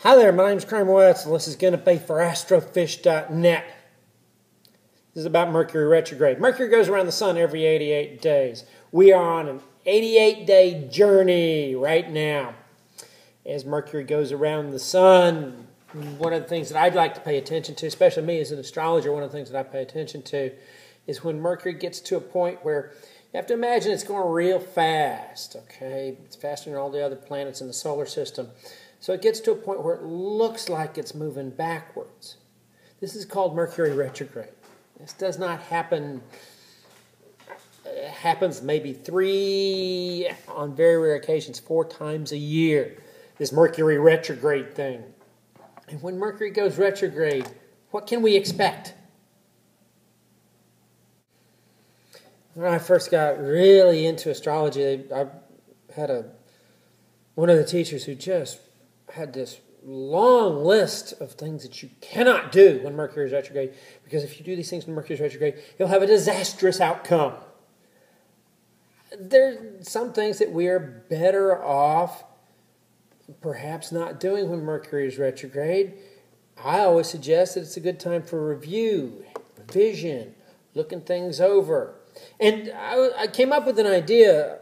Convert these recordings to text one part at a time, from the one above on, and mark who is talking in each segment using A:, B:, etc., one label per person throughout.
A: Hi there, my name is Kramer Wetzel. This is going to be for Astrofish.net. This is about Mercury retrograde. Mercury goes around the sun every 88 days. We are on an 88-day journey right now. As Mercury goes around the sun, one of the things that I'd like to pay attention to, especially me as an astrologer, one of the things that I pay attention to is when Mercury gets to a point where you have to imagine it's going real fast, okay? It's faster than all the other planets in the solar system. So it gets to a point where it looks like it's moving backwards. This is called Mercury retrograde. This does not happen. It happens maybe on very rare occasions, 4 times a year, this Mercury retrograde thing. And when Mercury goes retrograde, what can we expect? When I first got really into astrology, I had one of the teachers who just had this long list of things that you cannot do when Mercury is retrograde, because if you do these things when Mercury is retrograde, you'll have a disastrous outcome. There are some things that we are better off perhaps not doing when Mercury is retrograde. I always suggest that it's a good time for review, revision, looking things over. And I came up with an idea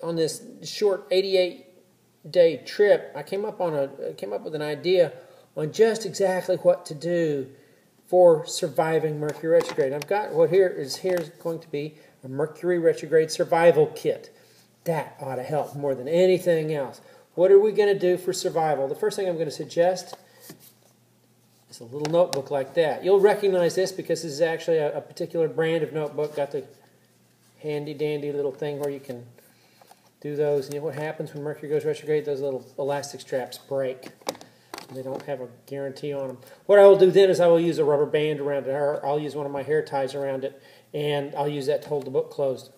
A: on this short 88-day trip. I came up with an idea on just exactly what to do for surviving Mercury retrograde. I've got here's going to be a Mercury retrograde survival kit. That ought to help more than anything else. What are we going to do for survival? The first thing I'm going to suggest is a little notebook like that. You'll recognize this because this is actually a particular brand of notebook. Got the handy-dandy little thing where you can do those. And you know what happens when Mercury goes retrograde? Those little elastic straps break. They don't have a guarantee on them. What I will do then is I will use a rubber band around it, or I'll use one of my hair ties around it, and I'll use that to hold the book closed.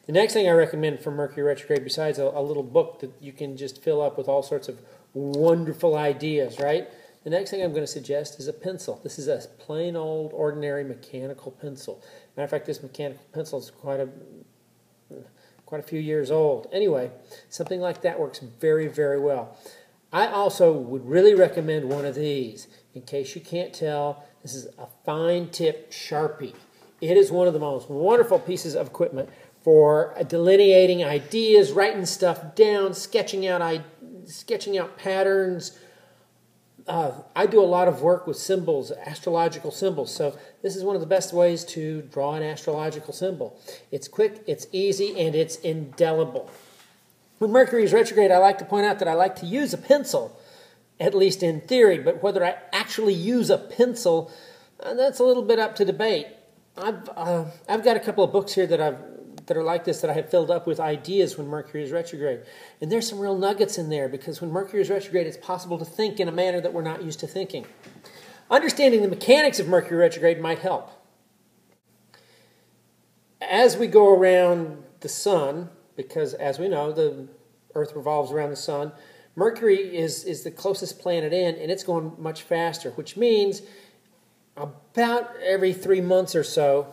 A: The next thing I recommend for Mercury retrograde, besides a little book that you can just fill up with all sorts of wonderful ideas, right? The next thing I'm going to suggest is a pencil. This is a plain old ordinary mechanical pencil. Matter of fact, this mechanical pencil is quite a few years old. Anyway, something like that works very, very well. I also would really recommend one of these. In case you can't tell, this is a fine tip Sharpie. It is one of the most wonderful pieces of equipment for delineating ideas, writing stuff down, sketching out patterns. I do a lot of work with symbols, astrological symbols, so this is one of the best ways to draw an astrological symbol. It's quick, it's easy, and it's indelible. When Mercury is retrograde, I like to point out that I like to use a pencil, at least in theory, but whether I actually use a pencil, that's a little bit up to debate. I've got a couple of books here that are like this that I have filled up with ideas when Mercury is retrograde. And there's some real nuggets in there because when Mercury is retrograde, it's possible to think in a manner that we're not used to thinking. Understanding the mechanics of Mercury retrograde might help. As we go around the sun, because as we know, the Earth revolves around the sun, Mercury is the closest planet in, and it's going much faster, which means about every 3 months or so,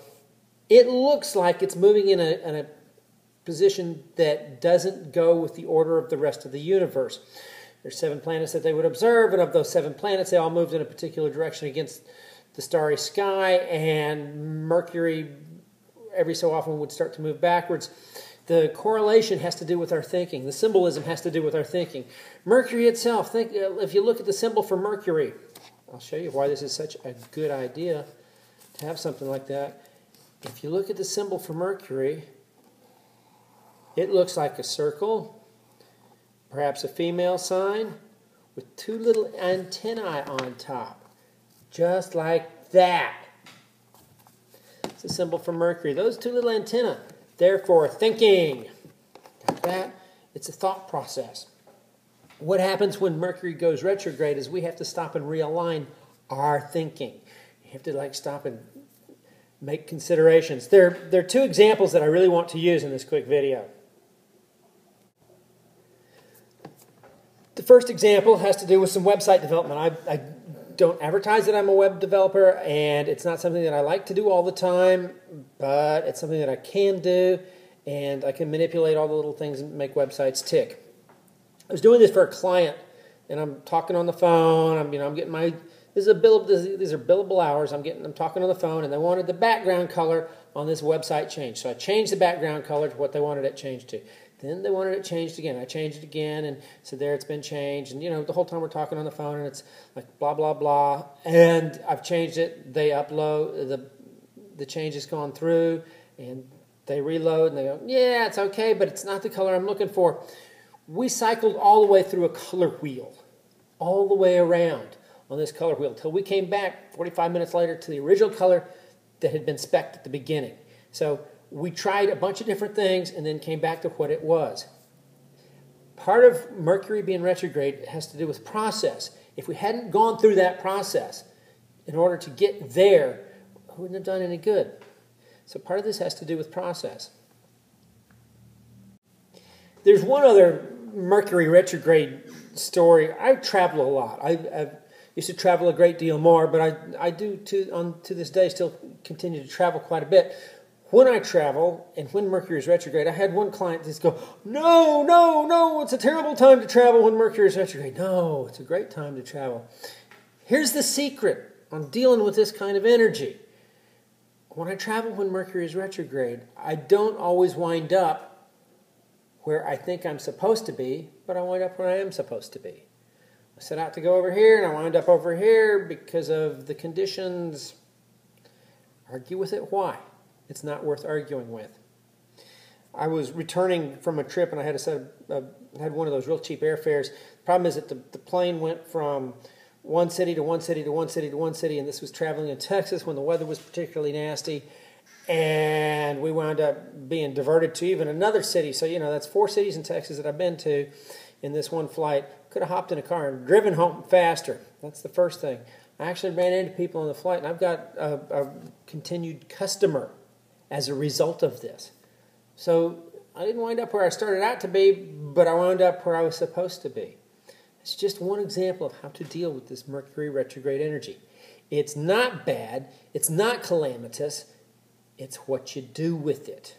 A: it looks like it's moving in a position that doesn't go with the order of the rest of the universe. There's 7 planets that they would observe, and of those 7 planets, they all moved in a particular direction against the starry sky, and Mercury every so often would start to move backwards. The correlation has to do with our thinking. The symbolism has to do with our thinking. Mercury itself, if you look at the symbol for Mercury, I'll show you why this is such a good idea to have something like that. If you look at the symbol for Mercury, it looks like a circle, perhaps a female sign, with 2 little antennae on top, just like that. It's a symbol for Mercury. Those 2 little antennae, therefore thinking. Got that? It's a thought process. What happens when Mercury goes retrograde is we have to stop and realign our thinking. You have to stop and make considerations. There are 2 examples that I really want to use in this quick video. The first example has to do with some website development. I don't advertise that I'm a web developer, and it's not something that I like to do all the time, but it's something that I can do, and I can manipulate all the little things and make websites tick. I was doing this for a client and I'm talking on the phone. I'm getting my these are billable hours. I'm talking on the phone, and they wanted the background color on this website changed. So I changed the background color to what they wanted it changed to. Then they wanted it changed again. I changed it again, and so there it's been changed. And the whole time we're talking on the phone, and it's like blah blah blah. And I've changed it. They upload the change has gone through, and they reload, and they go, yeah, it's okay, but it's not the color I'm looking for. We cycled all the way through a color wheel, all the way around on this color wheel until we came back 45 minutes later to the original color that had been spec'd at the beginning. So we tried a bunch of different things and then came back to what it was. Part of Mercury being retrograde has to do with process. If we hadn't gone through that process in order to get there, it wouldn't have done any good. So part of this has to do with process. There's one other Mercury retrograde story. I travel a lot. I used to travel a great deal more, but I do to this day still continue to travel quite a bit. When I travel and when Mercury is retrograde, I had one client just go, no, it's a terrible time to travel when Mercury is retrograde. No, it's a great time to travel. Here's the secret on dealing with this kind of energy. When I travel when Mercury is retrograde, I don't always wind up where I think I'm supposed to be, but I wind up where I am supposed to be. I set out to go over here, and I wind up over here because of the conditions. Argue with it. Why? It's not worth arguing with. I was returning from a trip, and I had had one of those real cheap airfares. The problem is that the plane went from one city to one city to one city to one city, and this was traveling in Texas when the weather was particularly nasty, and we wound up being diverted to even another city. So, that's 4 cities in Texas that I've been to in this one flight. Could have hopped in a car and driven home faster. That's the first thing. I actually ran into people on the flight, and I've got a continued customer as a result of this. So I didn't wind up where I started out to be, but I wound up where I was supposed to be. It's just one example of how to deal with this Mercury retrograde energy. It's not bad. It's not calamitous. It's what you do with it.